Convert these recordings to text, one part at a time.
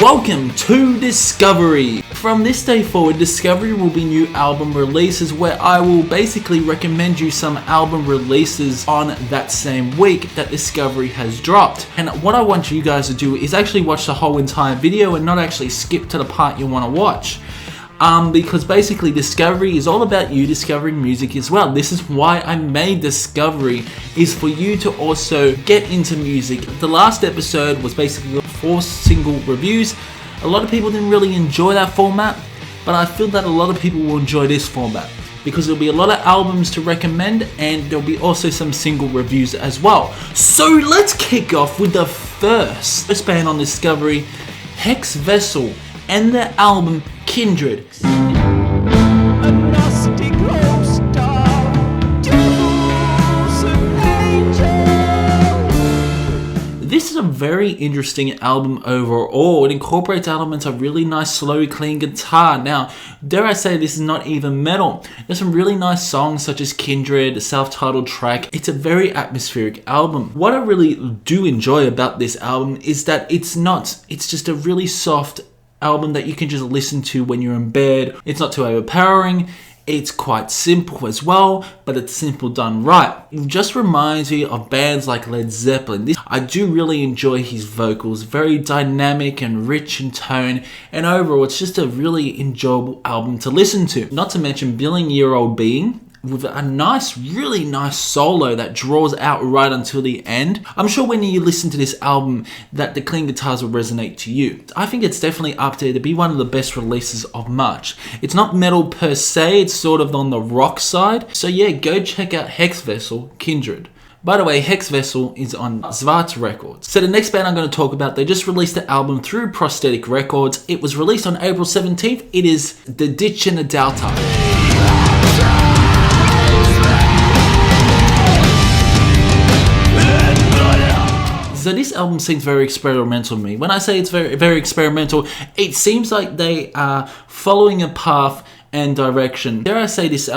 Welcome to Discovery! From this day forward, Discovery will be new album releases where I will basically recommend you some album releases on that same week that Discovery has dropped. And what I want you guys to do is actually watch the whole entire video and not actually skip to the part you want to watch. Because basically Discovery is all about you discovering music as well. This is why I made Discovery, is for you to also get into music. The last episode was basically 4 single reviews. A lot of people didn't really enjoy that format, but I feel that a lot of people will enjoy this format because there'll be a lot of albums to recommend and there'll be also some single reviews as well. So let's kick off with the first band on Discovery, Hexvessel, and their album Kindred. This is a very interesting album overall. It incorporates elements of really nice, slow, clean guitar. Now, dare I say this is not even metal. There's some really nice songs such as Kindred, a self-titled track. It's a very atmospheric album. What I really do enjoy about this album is that it's just a really soft album that you can just listen to when you're in bed. It's not too overpowering. It's quite simple as well, but it's simple done right. It just reminds me of bands like Led Zeppelin. I do really enjoy his vocals, very dynamic and rich in tone, and overall it's just a really enjoyable album to listen to. Not to mention Billion-Year-Old Being, with a really nice solo that draws out right until the end. I'm sure when you listen to this album that the clean guitars will resonate to you. I think it's definitely up there to be one of the best releases of March. It's not metal per se, it's sort of on the rock side. So yeah, go check out Hexvessel, Kindred. By the way, Hexvessel is on IVth Records. So the next band I'm going to talk about, they just released the album through Prosthetic Records. It was released on April 17th. It is The Ditch and the Doubter. So this album seems very experimental to me. When I say it's very experimental, it seems like they are following a path and direction. Dare I say this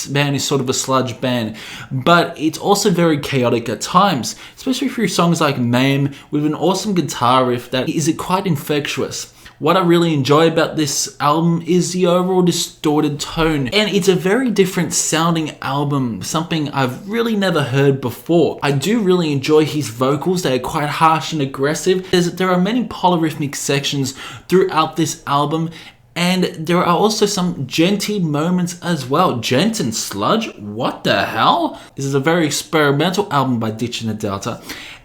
band is sort of a sludge band, but it's also very chaotic at times, especially through songs like Mame with an awesome guitar riff that is quite infectious. What I really enjoy about this album is the overall distorted tone, and it's a very different sounding album, something I've really never heard before. I do really enjoy his vocals. They are quite harsh and aggressive. There are many polyrhythmic sections throughout this album, and there are also some djenty moments as well. Djent and sludge? What the hell? This is a very experimental album by Ditch and the Doubter,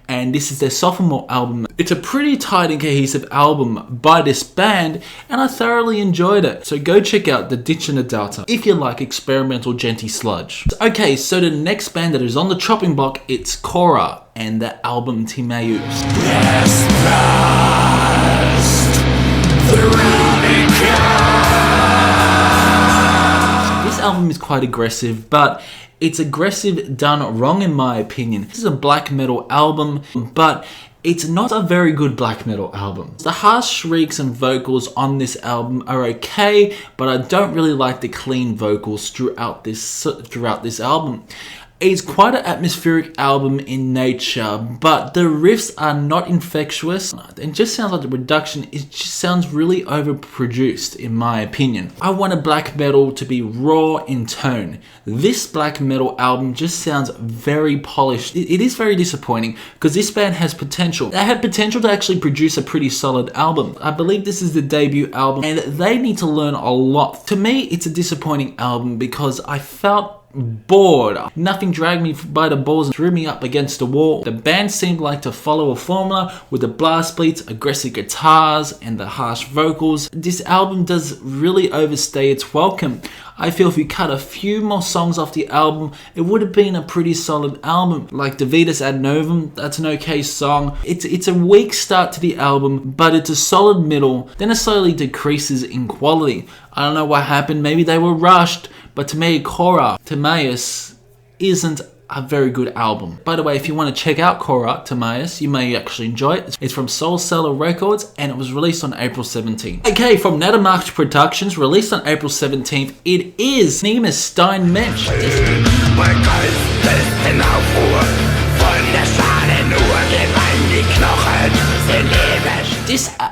and this is their sophomore album. It's a pretty tight and cohesive album by this band, and I thoroughly enjoyed it. So go check out The Ditch and the Doubter if you like experimental djenty sludge. Okay, so the next band that is on the chopping block, it's Khôra and the album Timaeus. This album is quite aggressive, but it's aggressive done wrong in my opinion. This is a black metal album, but it's not a very good black metal album. The harsh shrieks and vocals on this album are okay, but I don't really like the clean vocals throughout this album. It's quite an atmospheric album in nature, but the riffs are not infectious. It just sounds like the production, it just sounds really overproduced in my opinion. I wanted black metal to be raw in tone. This black metal album just sounds very polished. It is very disappointing because this band has potential. They had potential to actually produce a pretty solid album. I believe this is the debut album and they need to learn a lot. To me, it's a disappointing album because I felt bored. Nothing dragged me by the balls and threw me up against the wall. The band seemed like to follow a formula with the blast beats, aggressive guitars, and the harsh vocals. This album does really overstay its welcome. I feel if you cut a few more songs off the album, it would have been a pretty solid album. Like Vidas Ad Novum, that's an okay song. It's a weak start to the album, but it's a solid middle, then it slowly decreases in quality. I don't know what happened, maybe they were rushed, but to me, Khôra, Timaeus isn't a very good album. By the way, if you want to check out Khôra, Timaeus, you may actually enjoy it. It's from Soul Cellar Records and it was released on April 17th. Okay, from Nedermarkt Productions, released on April 17th, it is Nemus, Stein, Mensch.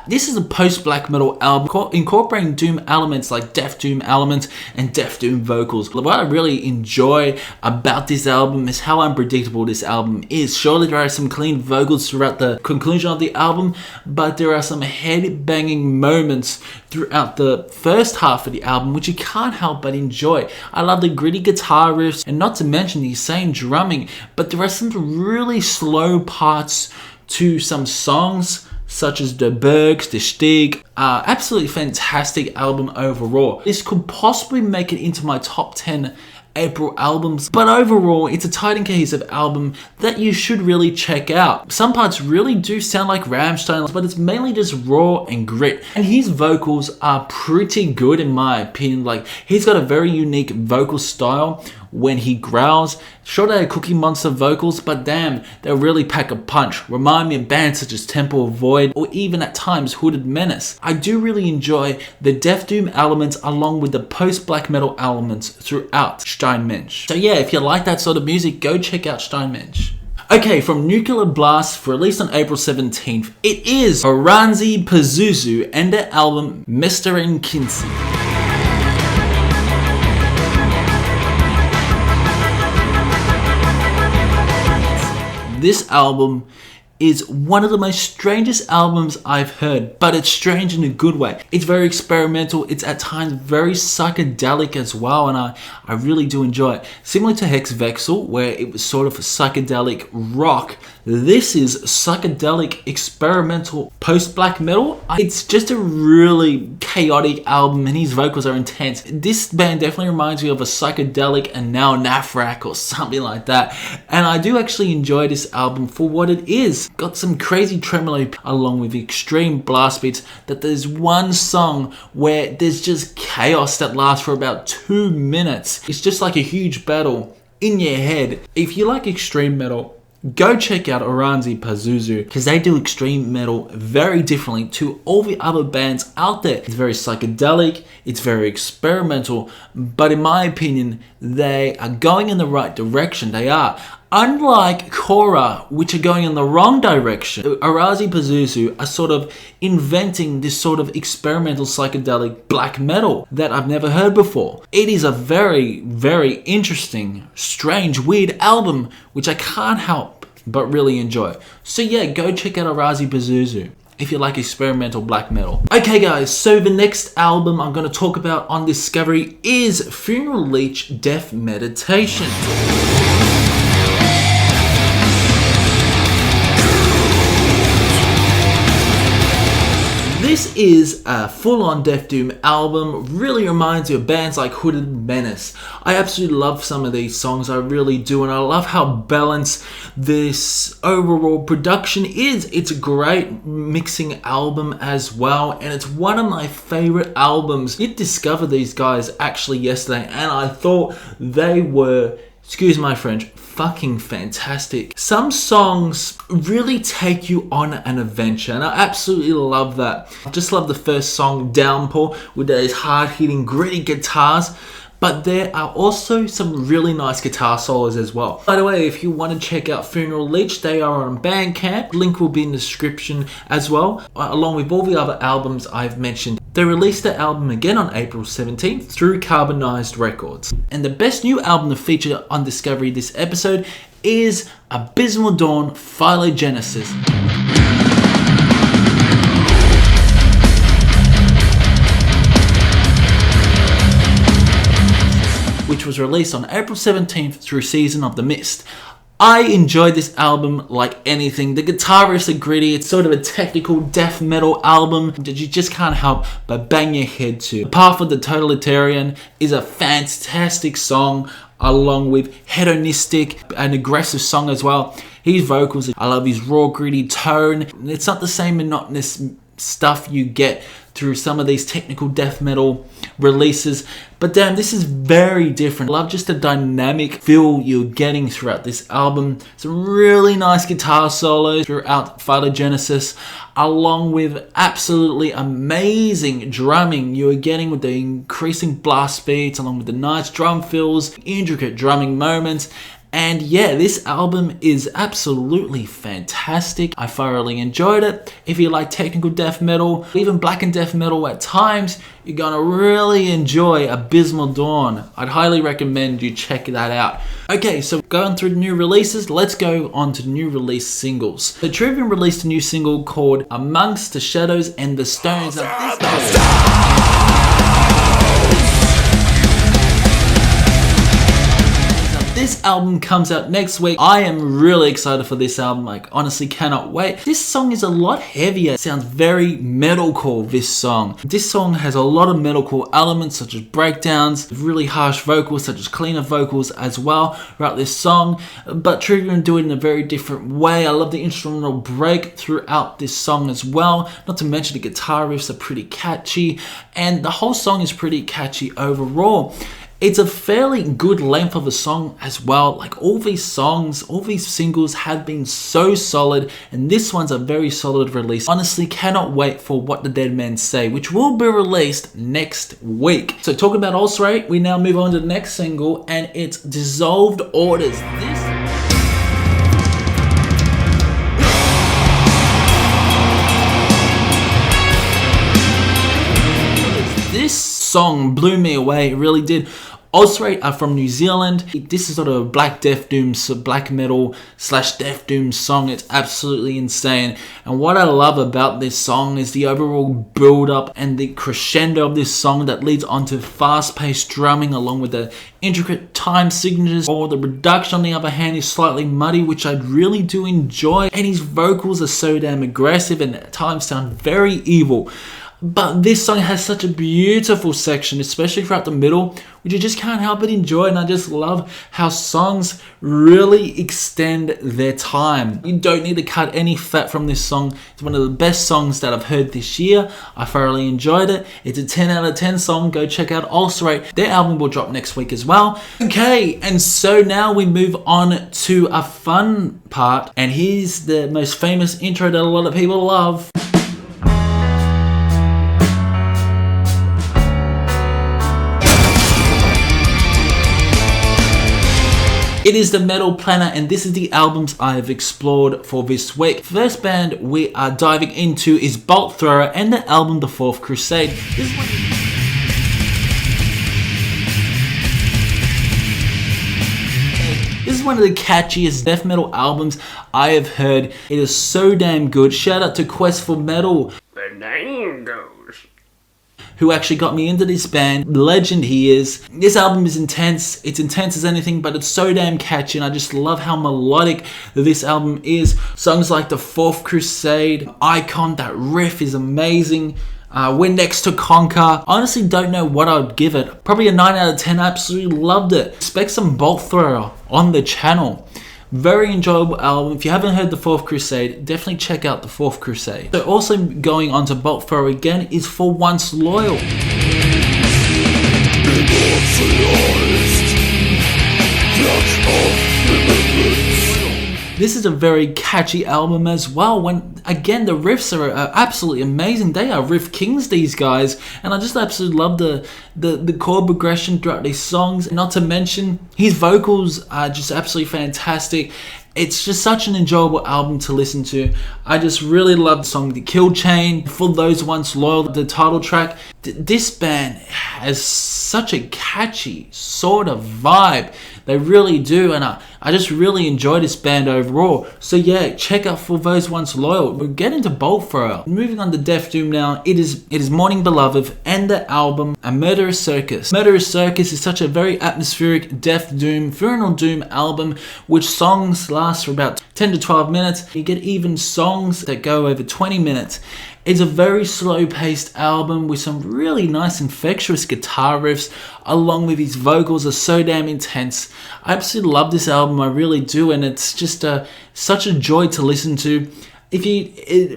This is a post-black metal album incorporating doom elements like death doom elements and death doom vocals. What I really enjoy about this album is how unpredictable this album is. Surely there are some clean vocals throughout the conclusion of the album, but there are some head-banging moments throughout the first half of the album which you can't help but enjoy. I love the gritty guitar riffs, and not to mention the insane drumming, but there are some really slow parts to some songs such as the Bergs, the Stieg. Absolutely fantastic album overall. This could possibly make it into my top 10 April albums, but overall it's a tight and cohesive album that you should really check out. Some parts really do sound like Rammstein, but it's mainly just raw and grit, and his vocals are pretty good in my opinion. Like, he's got a very unique vocal style when he growls. Sure, they're Cookie Monster vocals, but damn, they really pack a punch. Remind me of bands such as Temple of Void, or even at times Hooded Menace. I do really enjoy the death doom elements along with the post-black metal elements throughout Stein Mensch. So yeah, if you like that sort of music, go check out Stein Mensch. Okay, from Nuclear Blast, released on April 17th, it is Oranssi Pazuzu and their album Mestarin Kynsi. This album is one of the most strangest albums I've heard, but it's strange in a good way. It's very experimental, it's at times very psychedelic as well, and I really do enjoy it. Similar to Hexvessel, where it was sort of a psychedelic rock, this is psychedelic experimental post-black metal. It's just a really chaotic album, and his vocals are intense. This band definitely reminds me of a psychedelic and now Nafrak or something like that, and I do actually enjoy this album for what it is. Got some crazy tremolo along with extreme blast beats. That there's one song where there's just chaos that lasts for about 2 minutes. It's just like a huge battle in your head. If you like extreme metal, go check out Oranssi Pazuzu, because they do extreme metal very differently to all the other bands out there. It's very psychedelic, it's very experimental, but in my opinion, they are going in the right direction. They are. Unlike Khôra, which are going in the wrong direction, Oranssi Pazuzu are sort of inventing this sort of experimental psychedelic black metal that I've never heard before. It is a very, very interesting, strange, weird album, which I can't help but really enjoy. So yeah, go check out Oranssi Pazuzu if you like experimental black metal. Okay guys, so the next album I'm going to talk about on Discovery is Funeral Leech Death Meditation. This is a full-on Death Doom album. Really reminds me of bands like Hooded Menace. I absolutely love some of these songs, I really do, and I love how balanced this overall production is. It's a great mixing album as well, and it's one of my favorite albums. I did discover these guys actually yesterday, and I thought they were, excuse my French, fucking fantastic. Some songs really take you on an adventure, and I absolutely love that. I just love the first song, Downpour, with those hard-hitting, gritty guitars. But there are also some really nice guitar solos as well. By the way, if you want to check out Funeral Leech, they are on Bandcamp. Link will be in the description as well, along with all the other albums I've mentioned. They released their album again on April 17th through Carbonized Records. And the best new album to feature on Discovery this episode is Abysmal Dawn Phylogenesis, which was released on April 17th through Season of the Mist. I enjoyed this album like anything. The guitar riffs are gritty. It's sort of a technical death metal album that you just can't help but bang your head to. Path of the Totalitarian is a fantastic song, along with hedonistic and aggressive song as well. His vocals, I love his raw gritty tone. It's not the same monotonous stuff you get through some of these technical death metal releases, but damn, this is very different. I love just the dynamic feel you're getting throughout this album. Some really nice guitar solos throughout Phylogenesis, along with absolutely amazing drumming you're getting with the increasing blast beats, along with the nice drum fills, intricate drumming moments, And yeah, this album is absolutely fantastic. I thoroughly enjoyed it. If you like technical death metal, even black and death metal at times, you're gonna really enjoy Abysmal Dawn. I'd highly recommend you check that out. Okay, so going through the new releases, let's go on to new release singles. The Trivium released a new single called Amongst the Shadows and the Stones. This album comes out next week. I am really excited for this album. Like, honestly cannot wait. This song is a lot heavier. It sounds very metalcore, this song. This song has a lot of metalcore elements such as breakdowns, really harsh vocals such as cleaner vocals as well throughout this song. But Trivium do it in a very different way. I love the instrumental break throughout this song as well. Not to mention the guitar riffs are pretty catchy. And the whole song is pretty catchy overall. It's a fairly good length of a song as well. Like, all these songs, all these singles have been so solid, and this one's a very solid release. Honestly, cannot wait for What the Dead Men Say, which will be released next week. So talking about Ulcerate, we now move on to the next single, and it's Dissolved Orders. This song blew me away, it really did. Ulcerate are from New Zealand. This is sort of a black death doom, black metal / death doom song. It's absolutely insane. And what I love about this song is the overall build up and the crescendo of this song that leads onto fast paced drumming along with the intricate time signatures. Or the production on the other hand is slightly muddy, which I really do enjoy. And his vocals are so damn aggressive and at times sound very evil. But this song has such a beautiful section, especially throughout the middle, which you just can't help but enjoy. And I just love how songs really extend their time. You don't need to cut any fat from this song. It's one of the best songs that I've heard this year. I thoroughly enjoyed it. It's a 10 out of 10 song. Go check out Ulcerate. Their album will drop next week as well. Okay, and so now we move on to a fun part. And here's the most famous intro that a lot of people love. It is the Metal Planner, and this is the albums I have explored for this week. First band we are diving into is Bolt Thrower and the album The Fourth Crusade. This is one of the catchiest death metal albums I have heard. It is so damn good. Shout out to Quest for Metal, the name goes, who actually got me into this band. Legend he is. This album is intense. It's intense as anything, but it's so damn catchy, and I just love how melodic this album is. Songs like The Fourth Crusade, Icon, that riff is amazing. We're Next to Conquer. Honestly don't know what I would give it. Probably a 9 out of 10. Absolutely loved it. Expect some Bolt Thrower on the channel. Very enjoyable album. If you haven't heard The Fourth Crusade, definitely check out The Fourth Crusade. So also going on to Bolt Thrower again is For Once Loyal. This is a very catchy album as well. When again, the riffs are absolutely amazing. They are riff kings, these guys, and I just absolutely love the chord progression throughout these songs. Not to mention his vocals are just absolutely fantastic. It's just such an enjoyable album to listen to. I just really love the song The Kill Chain, For Those Once Loyal, the title track. This band has such a catchy sort of vibe. They really do, and I just really enjoy this band overall. So yeah, check out For Those Once Loyal. We're getting to Bolt Thrower. Moving on to Death Doom now. It is Mourning Beloveth and the album A Murderous Circus. Murderous Circus is such a very atmospheric Death Doom, Funeral Doom album, which songs last for about 10 to 12 minutes. You get even songs that go over 20 minutes. It's a very slow-paced album with some really nice infectious guitar riffs, along with his vocals are so damn intense. I absolutely love this album, I really do, and it's just such a joy to listen to.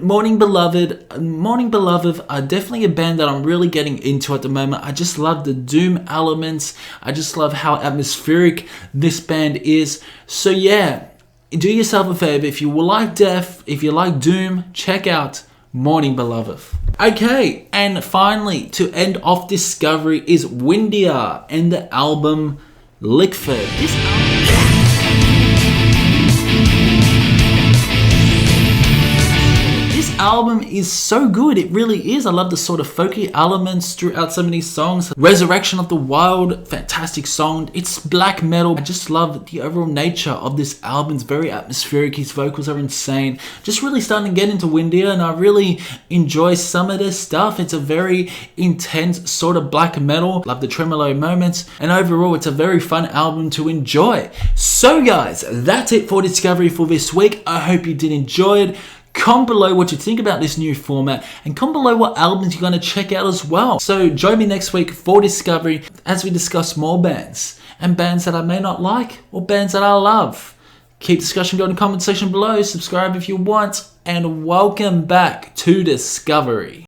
Mourning Beloveth are definitely a band that I'm really getting into at the moment. I just love the doom elements. I just love how atmospheric this band is. So yeah, do yourself a favor. If you like death, if you like doom, check out Mourning Beloveth. Okay, and finally, to end off Discovery is Windir and the album Likferd. This album album is so good. It really is. I love the sort of folky elements throughout some of these songs. Resurrection of the Wild, fantastic song. It's black metal. I just love the overall nature of this album. It's very atmospheric. His vocals are insane. Just really starting to get into Windir, and I really enjoy some of this stuff. It's a very intense sort of black metal. Love the tremolo moments, and overall it's a very fun album to enjoy. So guys, that's it for Discovery for this week. I hope you did enjoy it. Comment below what you think about this new format, and comment below what albums you're going to check out as well. So join me next week for Discovery as we discuss more bands, and bands that I may not like or bands that I love. Keep discussion going in the comment section below, subscribe if you want, and welcome back to Discovery.